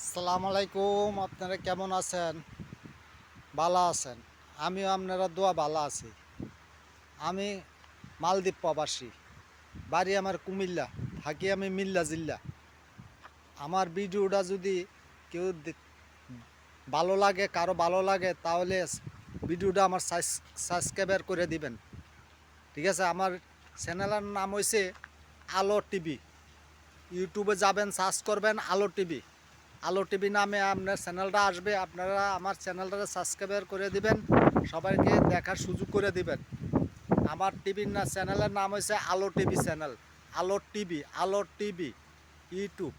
আসসালামু আলাইকুম। আপনারা কেমন আছেন? ভালো আছেন? আমিও আপনারা দোয়া ভালো আছি। আমি মালদ্বীপ প্রবাসী, বাড়ি আমার কুমিল্লা, থাকি আমি মিল্লা জিল্লা। আমার ভিডিওটা যদি কেউ ভালো লাগে, কারো ভালো লাগে, তাহলে ভিডিওটা আমার সাবস্ক্রাইবার করে দিবেন। ঠিক আছে? আমার চ্যানেলের নাম হয়েছে আলো টিভি। ইউটিউবে যাবেন, সার্চ করবেন আলো টিভি। আলো টিভি নামে আপনার চ্যানেলটা আসবে। আপনারা আমার চ্যানেলটা সাবস্ক্রাইব করে দিবেন, সবাইকে দেখার সুযোগ করে দিবেন। আমার টিভির চ্যানেলের নাম হয়েছে আলো টিভি চ্যানেল। আলো টিভি ইউটিউব,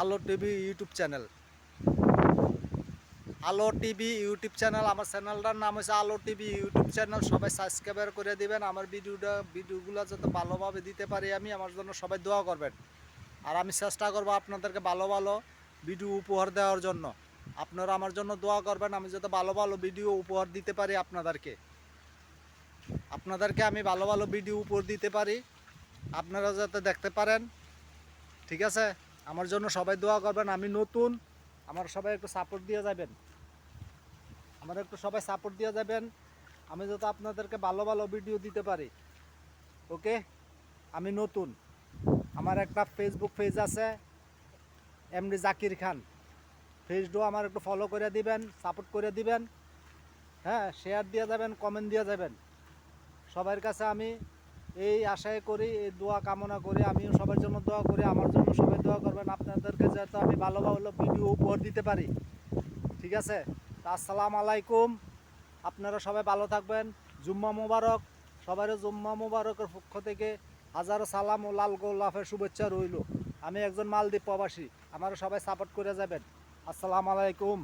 আলো টিভি ইউটিউব চ্যানেল, আলো টিভি ইউটিউব চ্যানেল। আমার চ্যানেলটার নাম হচ্ছে আলো টিভি ইউটিউব চ্যানেল। সবাই সাবস্ক্রাইব করে দিবেন। আমার ভিডিওগুলো যাতে ভালোভাবে দিতে পারি আমি, আমার জন্য সবাই দোয়া করবেন। আর আমি চেষ্টা করবো আপনাদেরকে ভালো ভালো ভিডিও উপহার দেওয়ার জন্য। আপনারা আমার জন্য দোয়া করবেন, আমি যাতে ভালো ভালো ভিডিও উপহার দিতে পারি আপনাদেরকে আমি ভালো ভালো ভিডিও উপহার দিতে পারি, আপনারা যাতে দেখতে পারেন। ঠিক আছে? আমার জন্য সবাই দোয়া করবেন। আমি নতুন, আমার সবাই একটু সাপোর্ট দিয়ে যাবেন, আমার একটু সবাই সাপোর্ট দিয়ে যাবেন, আমি যাতে আপনাদেরকে ভালো ভালো ভিডিও দিতে পারি। ওকে? আমি নতুন, আমার একটা ফেসবুক পেজ আছে, এমডি জাকির খান। পেজটাও আমার একটু ফলো করে দিবেন, সাপোর্ট করে দিবেন। হ্যাঁ, শেয়ার দিয়ে যাবেন, কমেন্ট দিয়ে যাবেন। সবার কাছে আমি এই আশায় করি, এই দোয়া কামনা করি, আমিও সবার জন্য দোয়া করি, আমার জন্য সবাই দোয়া করবেন, আপনাদেরকে যাতে আমি ভালো ভালো ভিডিও উপহার দিতে পারি। ঠিক আছে? তা আসসালামু আলাইকুম। আপনারা সবাই ভালো থাকবেন। জুম্মা মোবারক। সবারও জুম্মা মোবারকের পক্ষ থেকে হাজারো সালাম ও লাল গোলাপের শুভেচ্ছা রইল। আমি একজন মালদ্বীপ প্রবাসী, আমারও সবাই সাপোর্ট করে যাবেন। আসসালামু আলাইকুম।